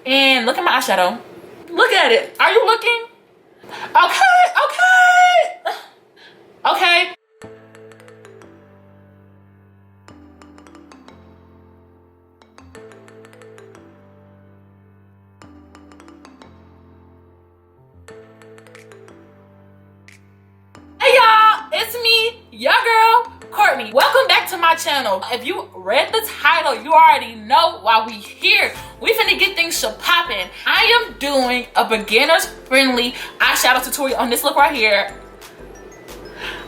And look at my eyeshadow. Look at it. Are you looking? Okay. Okay. Hey y'all, it's me, your girl, Courtney. Welcome back to my channel. If you read the title, you already know why we here. We finna get things poppin'. I am doing a beginner's friendly eyeshadow tutorial on this look right here.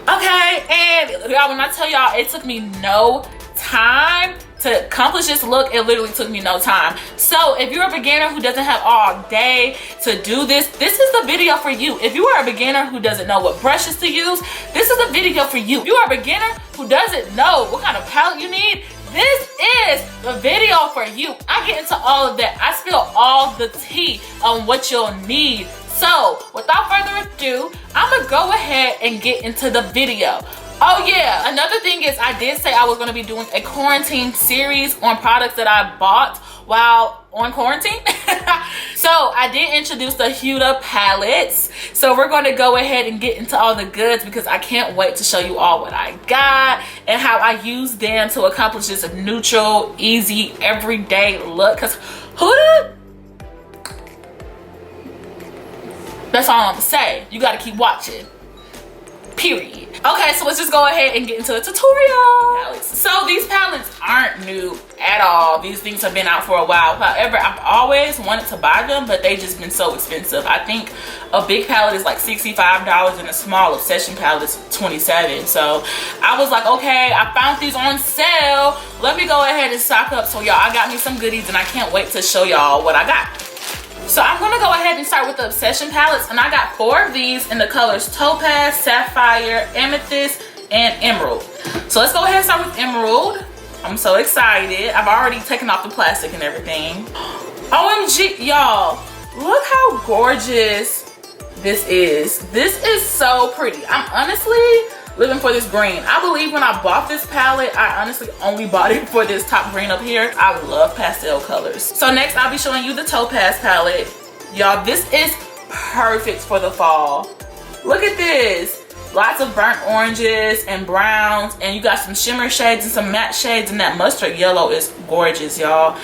Okay, and y'all, when I tell y'all it took me no time to accomplish this look, it literally took me no time. So if you're a beginner who doesn't have all day to do this, this is the video for you. If you are a beginner who doesn't know what brushes to use, this is the video for you. If you are a beginner who doesn't know what kind of palette you need, this is the video for you. I get into all of that. I spill all the tea on what you'll need. So without further ado, I'm gonna go ahead and get into the video. Oh yeah, another thing is I did say I was going to be doing a quarantine series on products that I bought while on quarantine. So I did introduce the Huda palettes. So we're going to go ahead and get into all the goods because I can't wait to show you all what I got and how I use them to accomplish this neutral, easy, everyday look. Because Huda, that's all I'm going to say. You got to keep watching. Period. Okay, so let's just go ahead and get into the tutorial. So these palettes aren't new at all. These things have been out for a while. However, I've always wanted to buy them, but they just been so expensive. I think a big palette is like $65 and a small obsession palette is $27. So I was like, okay, I found these on sale. Let me go ahead and stock up. So y'all, I got me some goodies and I can't wait to show y'all what I got. So I'm gonna go ahead and start with the Obsession palettes, and I got 4 of these in the colors Topaz, Sapphire, Amethyst, and Emerald. So let's go ahead and start with Emerald. I'm so excited. I've already taken off the plastic and everything. OMG, y'all, look how gorgeous this is. This is so pretty. I'm honestly living for this green. I believe when I bought this palette, I honestly only bought it for this top green up here. I love pastel colors. So next I'll be showing you the Topaz palette. Y'all, this is perfect for the fall. Look at this. Lots of burnt oranges and browns, and you got some shimmer shades and some matte shades, and that mustard yellow is gorgeous, y'all.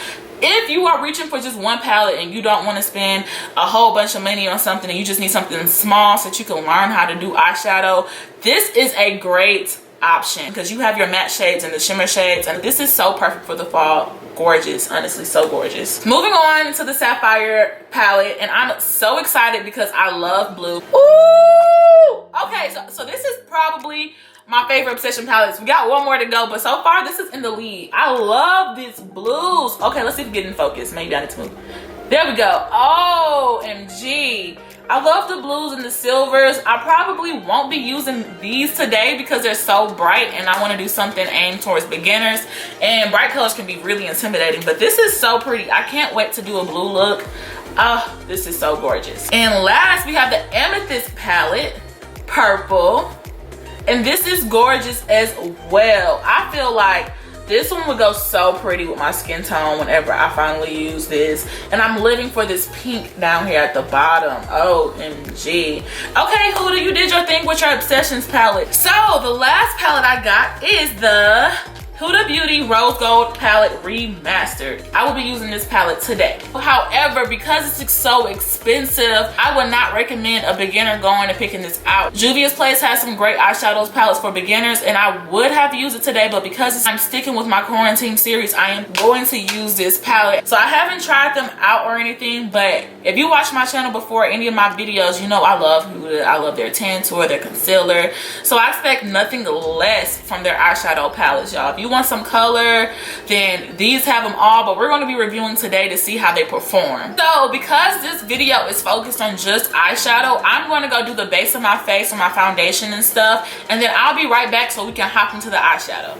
If you are reaching for just one palette and you don't want to spend a whole bunch of money on something and you just need something small so that you can learn how to do eyeshadow, this is a great option because you have your matte shades and the shimmer shades, and this is so perfect for the fall. Gorgeous, honestly, so gorgeous. Moving on to the Sapphire palette, and I'm so excited because I love blue. Ooh! Okay, so this is probably my favorite Obsession palettes. We got one more to go, but so far this is in the lead. I love these blues. Okay, let's see if we get in focus. Maybe I need to move. There we go. OMG. I love the blues and the silvers. I probably won't be using these today because they're so bright and I want to do something aimed towards beginners, and bright colors can be really intimidating, but this is so pretty. I can't wait to do a blue look. Oh, this is so gorgeous. And last we have the Amethyst palette, purple. And this is gorgeous as well. I feel like this one would go so pretty with my skin tone whenever I finally use this. And I'm living for this pink down here at the bottom. OMG. Okay, Huda, you did your thing with your Obsessions palette. So the last palette I got is the Huda Beauty Rose Gold Palette Remastered. I will be using this palette today. However, because it's so expensive, I would not recommend a beginner going and picking this out. Juvia's Place has some great eyeshadows palettes for beginners, and I would have used it today, but because I'm sticking with my quarantine series, I am going to use this palette. So I haven't tried them out or anything, but if you watch my channel before, any of my videos, you know I love Huda. I love their tan tour, their concealer. So I expect nothing less from their eyeshadow palettes, y'all. If you want some color, then these have them all, but we're going to be reviewing today to see how they perform. So because this video is focused on just eyeshadow, I'm going to go do the base of my face and my foundation and stuff, and then I'll be right back so we can hop into the eyeshadow.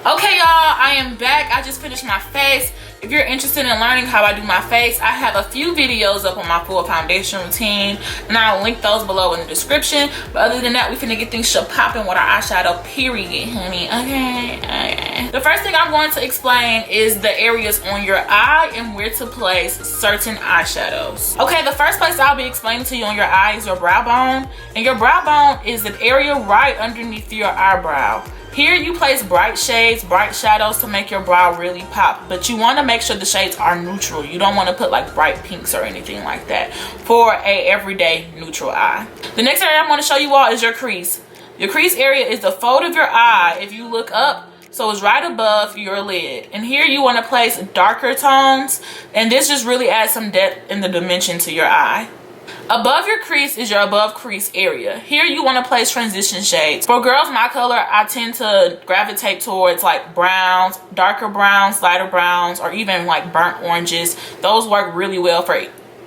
Okay, y'all, I am back. I just finished my face. If you're interested in learning how I do my face, I have a few videos up on my full foundation routine, and I'll link those below in the description. But other than that, we finna get things popping with our eyeshadow, period, honey. Okay. The first thing I'm going to explain is the areas on your eye and where to place certain eyeshadows. Okay, the first place I'll be explaining to you on your eye is your brow bone. And your brow bone is an area right underneath your eyebrow. Here you place bright shades, bright shadows to make your brow really pop, but you want to make sure the shades are neutral. You don't want to put like bright pinks or anything like that for a everyday neutral eye. The next area I'm going to show you all is your crease. Your crease area is the fold of your eye if you look up, so it's right above your lid. And here you want to place darker tones, and this just really adds some depth in the dimension to your eye. Above your crease is your above crease area. Here you want to place transition shades. For girls my color, I tend to gravitate towards like browns, darker browns, lighter browns, or even like burnt oranges. Those work really well for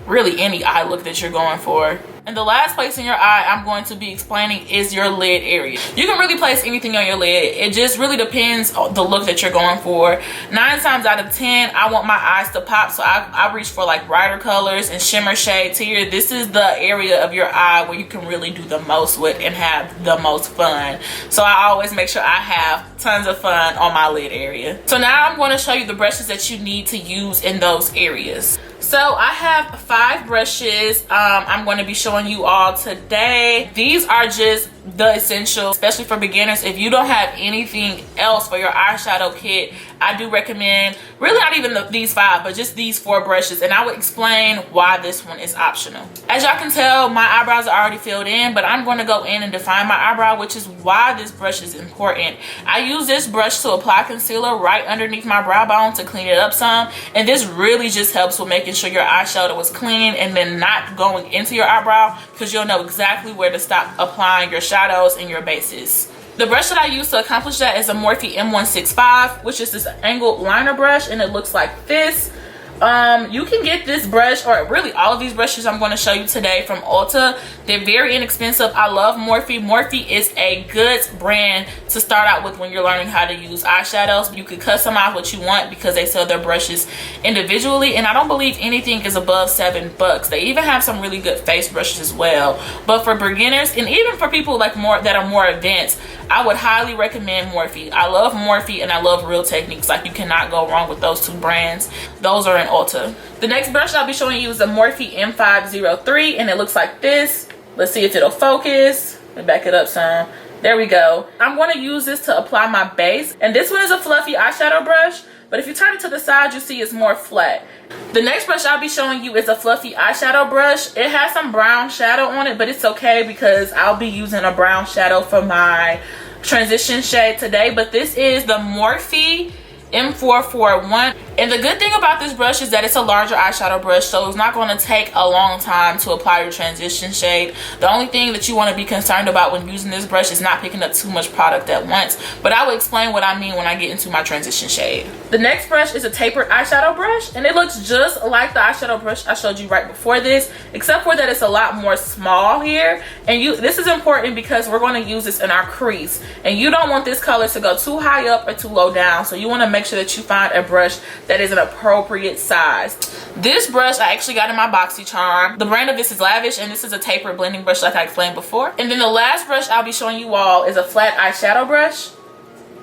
really any eye look that you're going for. And the last place in your eye I'm going to be explaining is your lid area. You can really place anything on your lid. It just really depends on the look that you're going for. 9 times out of 10, I want my eyes to pop, so I reach for like brighter colors and shimmer shades here. This is the area of your eye where you can really do the most with and have the most fun. So I always make sure I have tons of fun on my lid area. So now I'm going to show you the brushes that you need to use in those areas. So I have 5 brushes I'm going to be showing you all today. These are just the essentials, especially for beginners. If you don't have anything else for your eyeshadow kit, I do recommend really not even these 5, but just these 4 brushes, and I will explain why this one is optional. As y'all can tell, my eyebrows are already filled in, but I'm going to go in and define my eyebrow, which is why this brush is important. I use this brush to apply concealer right underneath my brow bone to clean it up some, and this really just helps with making sure your eyeshadow is clean and then not going into your eyebrow, because you'll know exactly where to stop applying your shadows and your bases. The brush that I use to accomplish that is a Morphe M165, which is this angled liner brush, and it looks like this. You can get this brush, or really all of these brushes I'm going to show you today, from Ulta. They're very inexpensive. I love Morphe. Morphe is a good brand to start out with when you're learning how to use eyeshadows. You can customize what you want because they sell their brushes individually, and I don't believe anything is above $7. They even have some really good face brushes as well. But for beginners, and even for people like that are more advanced, I would highly recommend Morphe. I love Morphe and I love Real Techniques. Like, you cannot go wrong with those 2 brands. Those are in Ulta. The next brush I'll be showing you is the Morphe M503, and it looks like this. Let's see if it'll focus. Let me back it up some. There we go. I'm going to use this to apply my base, and this one is a fluffy eyeshadow brush, but if you turn it to the side, you see it's more flat. The next brush I'll be showing you is a fluffy eyeshadow brush. It has some brown shadow on it, but it's okay because I'll be using a brown shadow for my transition shade today. But this is the Morphe M441, and the good thing about this brush is that it's a larger eyeshadow brush, so it's not going to take a long time to apply your transition shade. The only thing that you want to be concerned about when using this brush is not picking up too much product at once, but I will explain what I mean when I get into my transition shade. The next brush is a tapered eyeshadow brush, and it looks just like the eyeshadow brush I showed you right before this, except for that it's a lot more small here. And this is important because we're going to use this in our crease, and you don't want this color to go too high up or too low down, so you want to make sure that you find a brush that is an appropriate size. This brush I actually got in my BoxyCharm. The brand of this is Lavish, and this is a tapered blending brush like I explained before. And then the last brush I'll be showing you all is a flat eyeshadow brush.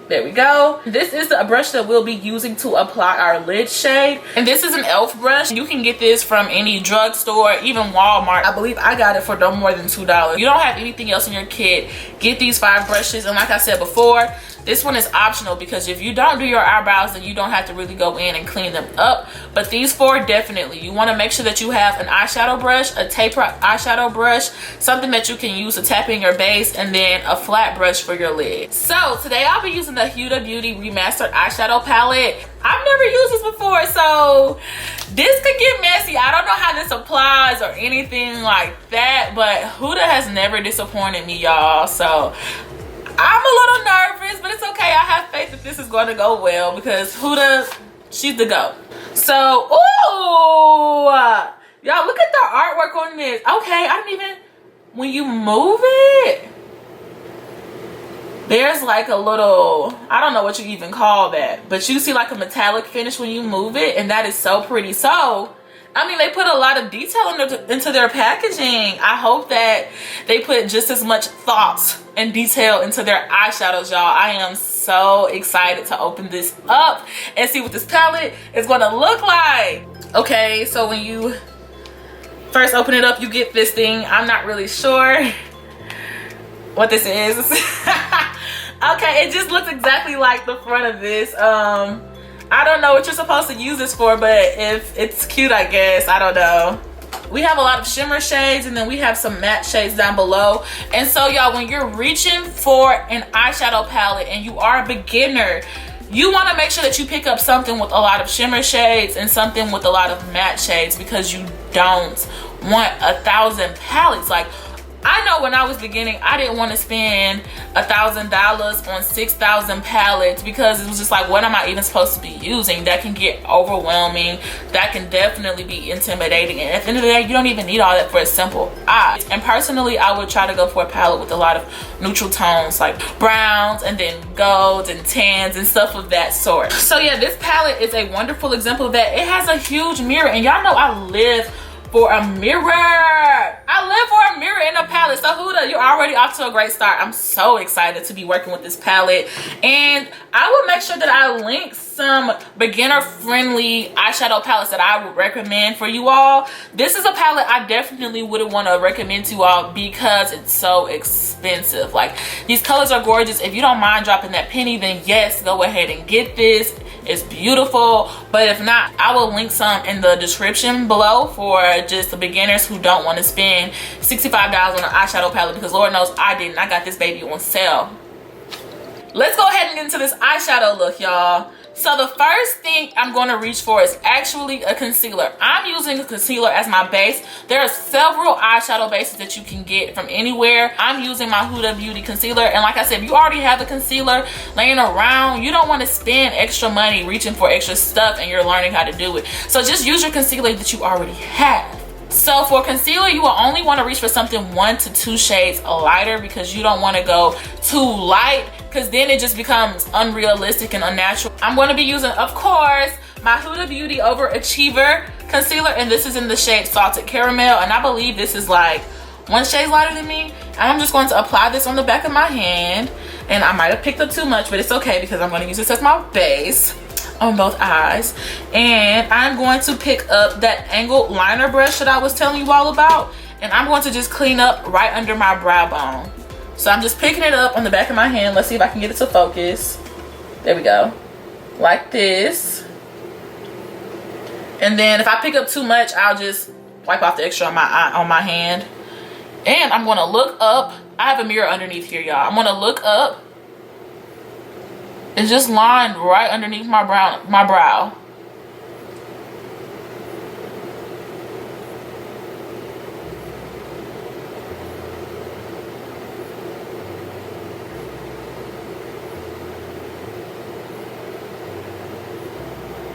There we go. This is the brush that we'll be using to apply our lid shade, and this is an e.l.f. brush. You can get this from any drugstore, even Walmart. I believe I got it for no more than $2. You don't have anything else in your kit, get these 5 brushes. And like I said before, this one is optional because if you don't do your eyebrows, then you don't have to really go in and clean them up. But these 4 definitely. You want to make sure that you have an eyeshadow brush, a taper eyeshadow brush, something that you can use to tap in your base, and then a flat brush for your lid. So today I'll be using the Huda Beauty Remastered Eyeshadow Palette. I've never used this before, so this could get messy. I don't know how this applies or anything like that, but Huda has never disappointed me, y'all. So I'm a little nervous, but it's okay. I have faith that this is going to go well because Huda, she's the GOAT. So, ooh, y'all, look at the artwork on this. Okay, I didn't even, when you move it, there's like a little, I don't know what you even call that, but you see like a metallic finish when you move it, and that is so pretty. So I mean, they put a lot of detail into their packaging. I hope that they put just as much thought and detail into their eyeshadows, y'all. I am so excited to open this up and see what this palette is going to look like. Okay, so when you first open it up, you get this thing. I'm not really sure what this is. Okay, it just looks exactly like the front of this. I don't know what you're supposed to use this for, but if it's cute, I guess. I don't know. We have a lot of shimmer shades, and then we have some matte shades down below. And so y'all, when you're reaching for an eyeshadow palette and you are a beginner, you want to make sure that you pick up something with a lot of shimmer shades and something with a lot of matte shades, because you don't want 1,000 palettes. Like, I know when I was beginning, I didn't want to spend $1,000 on 6,000 palettes, because it was just like, what am I even supposed to be using? That can get overwhelming. That can definitely be intimidating. And at the end of the day, you don't even need all that for a simple eye. And personally, I would try to go for a palette with a lot of neutral tones, like browns and then golds and tans and stuff of that sort. So yeah, this palette is a wonderful example of that. It has a huge mirror, and y'all know I live for a mirror. I live for a mirror in a palette. So Huda, you're already off to a great start. I'm so excited to be working with this palette, and I will make sure that I link some beginner friendly eyeshadow palettes that I would recommend for you all. This is a palette I definitely wouldn't want to recommend to you all because it's so expensive. Like, these colors are gorgeous. If you don't mind dropping that penny, then yes, go ahead and get this. It's beautiful. But if not, I will link some in the description below for just the beginners who don't want to spend $65 on an eyeshadow palette, because Lord knows I didn't. I got this baby on sale. Let's go ahead and get into this eyeshadow look, y'all. So the first thing I'm going to reach for is actually a concealer. I'm using a concealer as my base. There are several eyeshadow bases that you can get from anywhere. I'm using my Huda Beauty concealer, and like I said, if you already have a concealer laying around, you don't want to spend extra money reaching for extra stuff and you're learning how to do it. So just use your concealer that you already have. So for concealer, you will only want to reach for something 1 to 2 shades lighter, because you don't want to go too light, because then it just becomes unrealistic and unnatural. I'm going to be using, of course, my Huda Beauty Overachiever concealer, and this is in the shade Salted Caramel, and I believe this is like 1 shade lighter than me. And I'm just going to apply this on the back of my hand, and I might have picked up too much, but it's okay because I'm going to use this as my base on both eyes. And I'm going to pick up that angled liner brush that I was telling you all about, and I'm going to just clean up right under my brow bone. So I'm just picking it up on the back of my hand. Let's see if I can get it to focus. There we go. Like this. And then if I pick up too much, I'll just wipe off the extra on my eye, on my hand. And I'm going to look up. I have a mirror underneath here, y'all. I'm going to look up. It's just lined right underneath my brow.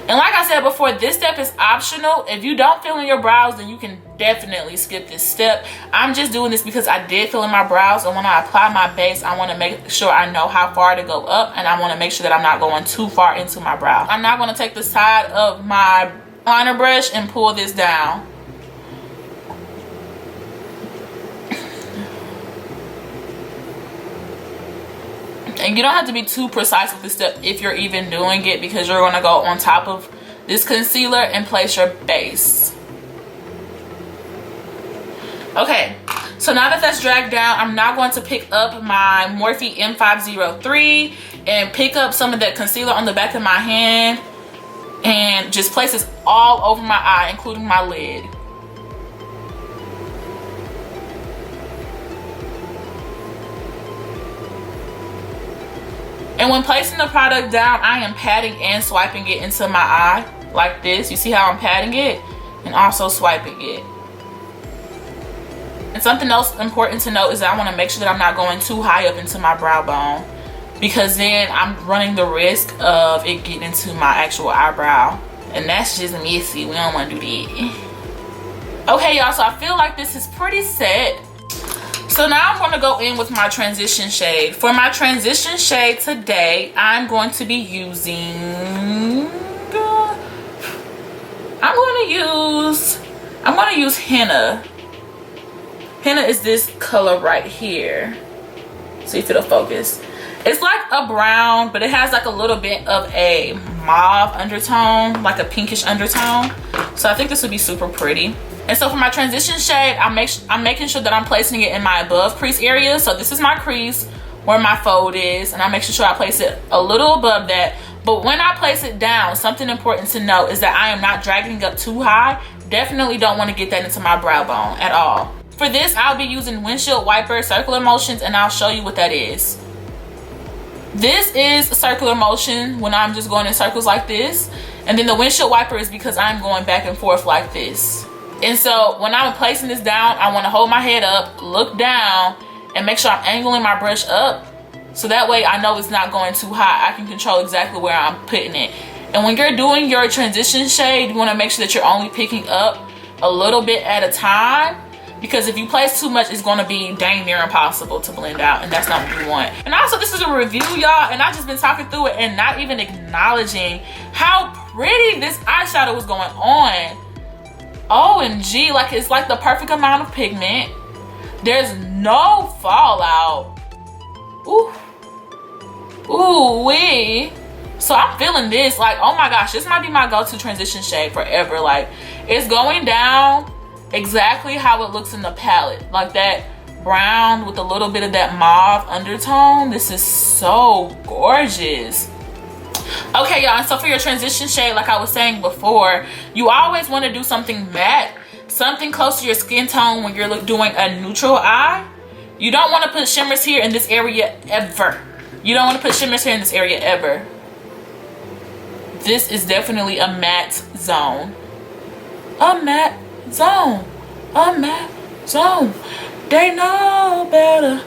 And like I said before, this step is optional. If you don't fill in your brows, then you can definitely skip this step. I'm just doing this because I did fill in my brows, and when I apply my base, I want to make sure I know how far to go up, and I want to make sure that I'm not going too far into my brow. I'm now going to take the side of my liner brush and pull this down. And you don't have to be too precise with this step if you're even doing it, because you're going to go on top of this concealer and place your base. Okay, so now that that's dragged down, I'm now going to pick up my Morphe M503 and pick up some of that concealer on the back of my hand and just place this all over my eye, including my lid. And when placing the product down, I am patting and swiping it into my eye like this. You see how I'm patting it and also swiping it. And something else important to note is that I want to make sure that I'm not going too high up into my brow bone, because then I'm running the risk of it getting into my actual eyebrow, and that's just messy. We don't want to do that. Okay, y'all, so I feel like this is pretty set. So now I'm going to go in with my transition shade. For my transition shade today, I'm going to be using, I'm going to use henna. Henna is this color right here. See if it'll focus. It's like a brown, but it has like a little bit of a mauve undertone, like a pinkish undertone. So I think this would be super pretty. And so for my transition shade, I'm making sure that I'm placing it in my above crease area. So this is my crease where my fold is, and I'm making sure I place it a little above that. But when I place it down, something important to note is that I am not dragging up too high. Definitely don't want to get that into my brow bone at all. For this, I'll be using windshield wiper circular motions, and I'll show you what that is. This is circular motion when I'm just going in circles like this. And then the windshield wiper is because I'm going back and forth like this. And so when I'm placing this down, I want to hold my head up, look down, and make sure I'm angling my brush up. So that way I know it's not going too high. I can control exactly where I'm putting it. And when you're doing your transition shade, you want to make sure that you're only picking up a little bit at a time. Because if you place too much, it's going to be dang near impossible to blend out. And that's not what you want. And also, this is a review, y'all. And I've just been talking through it and not even acknowledging how pretty this eyeshadow was going on. OMG, like it's like the perfect amount of pigment. There's no fallout. Ooh. Ooh wee. So I'm feeling this, like, oh my gosh, this might be my go-to transition shade forever. Like, it's going down exactly how it looks in the palette. Like that brown with a little bit of that mauve undertone. This is so gorgeous. Okay, y'all, and so for your transition shade, like I was saying before, you always want to do something matte, something close to your skin tone when you're doing a neutral eye. You don't want to put shimmers here in this area ever. You don't want to put shimmers here in this area ever. This is definitely a matte zone. A matte zone. A matte zone. They know better.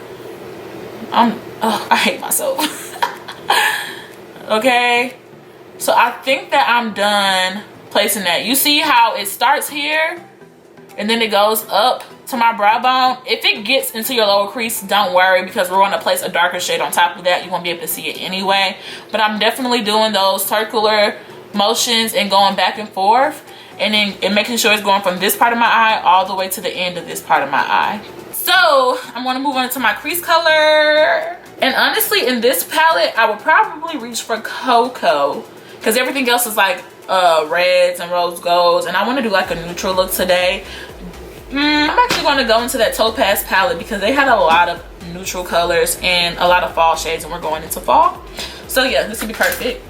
I hate myself. Okay, so I think that I'm done placing that. You see how it starts here and then it goes up to my brow bone? If it gets into your lower crease, don't worry, because we're going to place a darker shade on top of that. You won't be able to see it anyway. But I'm definitely doing those circular motions and going back and forth, and then making sure it's going from this part of my eye all the way to the end of this part of my eye. So I'm going to move on to my crease color. And honestly, in this palette, I would probably reach for Cocoa, because everything else is like reds and rose golds, and I want to do like a neutral look today. I'm actually going to go into that Topaz palette because they had a lot of neutral colors and a lot of fall shades, and we're going into fall. So yeah, this would be perfect.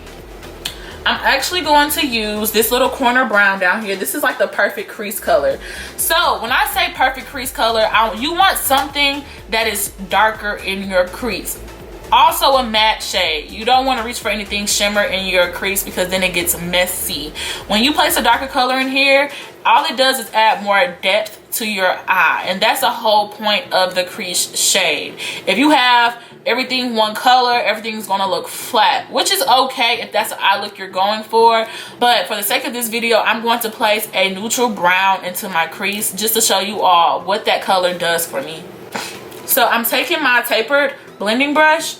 I'm actually going to use this little corner brown down here. This is like the perfect crease color. So when I say perfect crease color, you want something that is darker in your crease. Also a matte shade. You don't want to reach for anything shimmer in your crease because then it gets messy. When you place a darker color in here, all it does is add more depth to your eye. And that's the whole point of the crease shade. If you have everything one color, everything's gonna look flat, which is okay if that's the eye look you're going for. But for the sake of this video, I'm going to place a neutral brown into my crease just to show you all what that color does for me. So I'm taking my tapered blending brush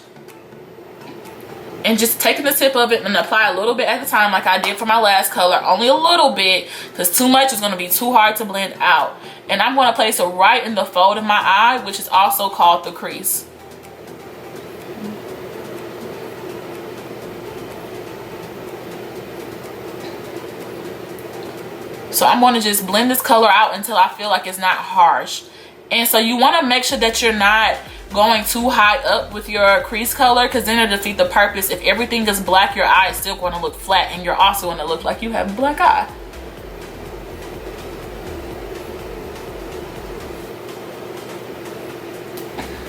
and just taking the tip of it and apply a little bit at a time like I did for my last color. Only a little bit, because too much is going to be too hard to blend out. And I'm going to place it right in the fold of my eye, which is also called the crease. So I'm going to just blend this color out until I feel like it's not harsh. And so you want to make sure that you're not going too high up with your crease color, because then it'll defeat the purpose. If everything is black, your eye is still going to look flat, and you're also going to look like you have a black eye.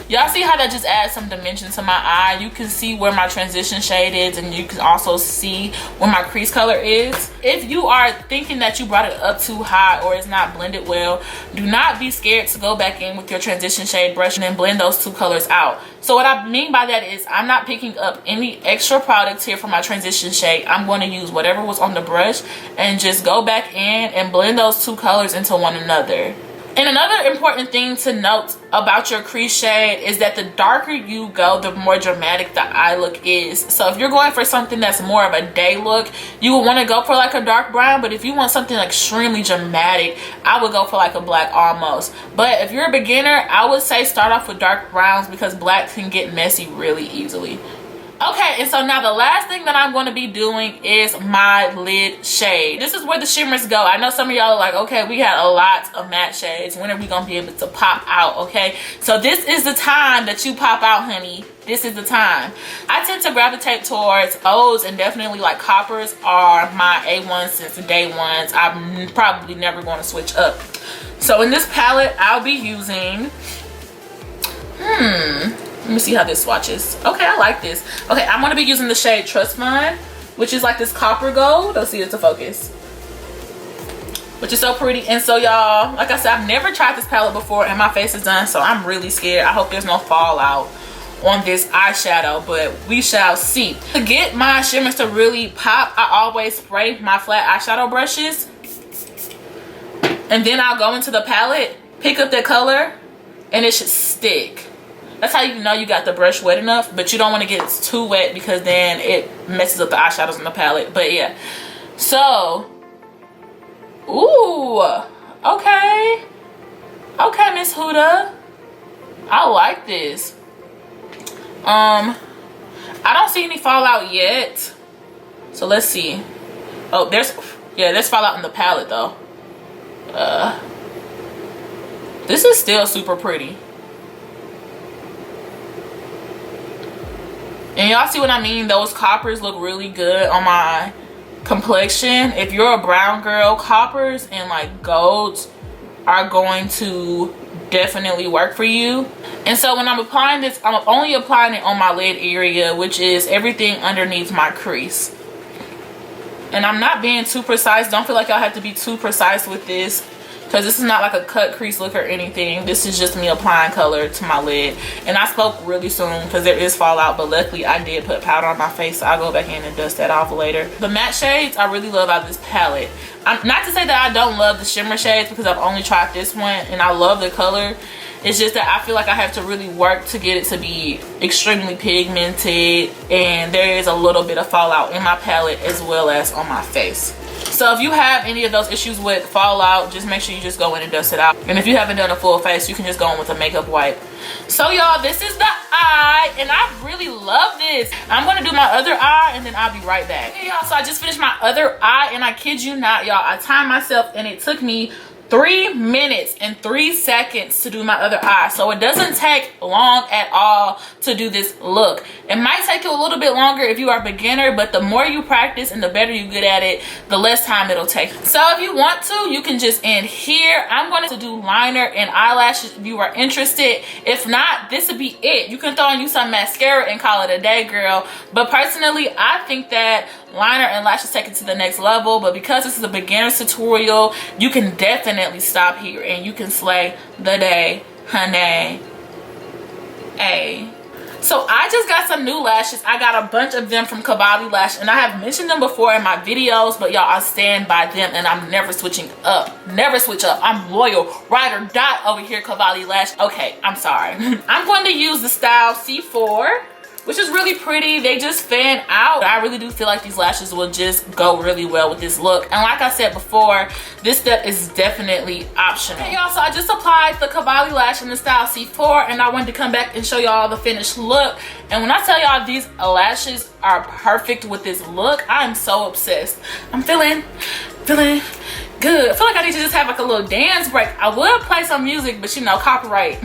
Y'all see how that just adds some dimension to my eye? You can see where my transition shade is, and you can also see where my crease color is. If you are thinking that you brought it up too high or it's not blended well, do not be scared to go back in with your transition shade brush and then blend those two colors out. So what I mean by that is I'm not picking up any extra products here for my transition shade. I'm going to use whatever was on the brush and just go back in and blend those two colors into one another. And another important thing to note about your crease shade is that the darker you go, the more dramatic the eye look is. So if you're going for something that's more of a day look, you would want to go for like a dark brown. But if you want something extremely dramatic, I would go for like a black almost. But if you're a beginner, I would say start off with dark browns because black can get messy really easily. Okay, and so now the last thing that I'm going to be doing is my lid shade. This is where the shimmers go. I know some of y'all are like, okay, we had a lot of matte shades. When are we going to be able to pop out, okay? So this is the time that you pop out, honey. This is the time. I tend to gravitate towards O's, and definitely like coppers are my A1 since day ones. I'm probably never going to switch up. So in this palette, I'll be using, let me see how this swatches. Okay, I like this. Okay, I'm going to be using the shade Trust Fund, which is like this copper gold. Don't see it to focus. Which is so pretty. And so y'all, like I said, I've never tried this palette before and my face is done, so I'm really scared. I hope there's no fallout on this eyeshadow, but we shall see. To get my shimmers to really pop, I always spray my flat eyeshadow brushes. And then I'll go into the palette, pick up that color, and it should stick. That's how you know you got the brush wet enough, but you don't want to get it too wet because then it messes up the eyeshadows in the palette. But yeah, so, ooh, okay, Miss Huda, I like this. I don't see any fallout yet, so let's see. Oh, there's fallout in the palette though. This is still super pretty. And y'all see what I mean? Those coppers look really good on my complexion. If you're a brown girl, coppers and like golds are going to definitely work for you. And so when I'm applying this, I'm only applying it on my lid area, which is everything underneath my crease. And I'm not being too precise. Don't feel like y'all have to be too precise with this, because this is not like a cut crease look or anything. This is just me applying color to my lid. And I spoke really soon because there is fallout, but luckily I did put powder on my face, so I'll go back in and dust that off later. The matte shades I really love out of this palette. Not to say that I don't love the shimmer shades, because I've only tried this one and I love the color. It's just that I feel like I have to really work to get it to be extremely pigmented, and there is a little bit of fallout in my palette as well as on my face. So if you have any of those issues with fallout, just make sure you just go in and dust it out. And if you haven't done a full face, you can just go in with a makeup wipe. So y'all, this is the eye, and I really love this. I'm gonna do my other eye and then I'll be right back. Hey y'all, so I just finished my other eye, and I kid you not, y'all, I timed myself and it took me 3 minutes and 3 seconds to do my other eye. So it doesn't take long at all to do this look. It might take you a little bit longer if you are a beginner, but the more you practice and the better you get at it, the less time it'll take. So if you want to, you can just end here. I'm going to do liner and eyelashes if you are interested. If not, this would be it. You can throw on you some mascara and call it a day, girl. But personally, I think that liner and lashes take it to the next level. But because this is a beginner's tutorial, you can definitely stop here and you can slay the day, honey. Hey. So I just got some new lashes. I got a bunch of them from Cavalli Lash, and I have mentioned them before in my videos, but y'all, I stand by them and I'm never switching up. Never switch up. I'm loyal. Ride or die over here, Cavalli Lash. Okay, I'm sorry. I'm going to use the style C4, which is really pretty. They just fan out. I really do feel like these lashes will just go really well with this look. And like I said before, this step is definitely optional. Hey y'all, so I just applied the Cavalli Lash in the style C4, and I wanted to come back and show y'all the finished look. And when I tell y'all these lashes are perfect with this look, I am so obsessed. I'm feeling good. I feel like I need to just have like a little dance break. I would play some music, but you know, copyright,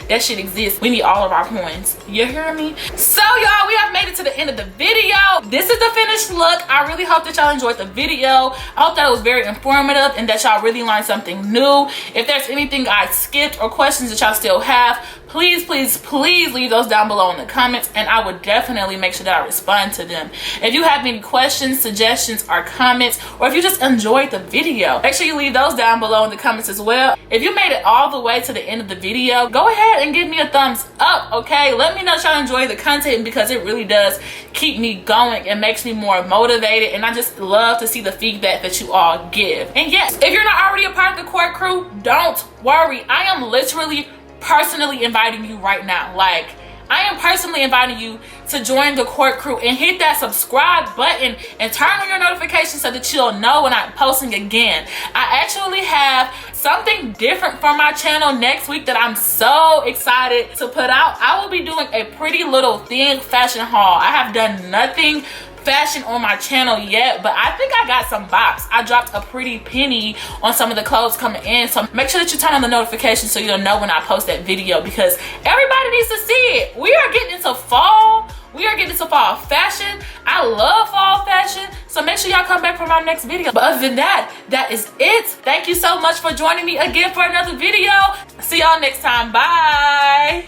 that shit exists. We need all of our coins. You hear me? So y'all, we have made it to the end of the video. This is the finished look. I really hope that y'all enjoyed the video. I hope that it was very informative and that y'all really learned something new. If there's anything I skipped or questions that y'all still have, please leave those down below in the comments, and I would definitely make sure that I respond to them. If you have any questions, suggestions, or comments, or if you just enjoyed the video, video. Make sure you leave those down below in the comments as well. If you made it all the way to the end of the video, go ahead and give me a thumbs up, okay? Let me know if y'all enjoy the content, because it really does keep me going and makes me more motivated, and I just love to see the feedback that you all give. And yes, if you're not already a part of the court crew, don't worry. I am literally personally inviting you right now. Like, I am personally inviting you to join the court crew and hit that subscribe button and turn on your notifications so that you'll know when I'm posting again. I actually have something different for my channel next week that I'm so excited to put out. I will be doing a pretty little thin fashion haul. I have done nothing fashion on my channel yet, but I think I got some bops. I dropped a pretty penny on some of the clothes coming in, so make sure that you turn on the notifications so you'll know when I post that video, because everybody needs to see it. We are getting into fall. We are getting into fall fashion. I love fall fashion, so make sure y'all come back for my next video. But other than that, that is it. Thank you so much for joining me again for another video. See y'all next time. Bye.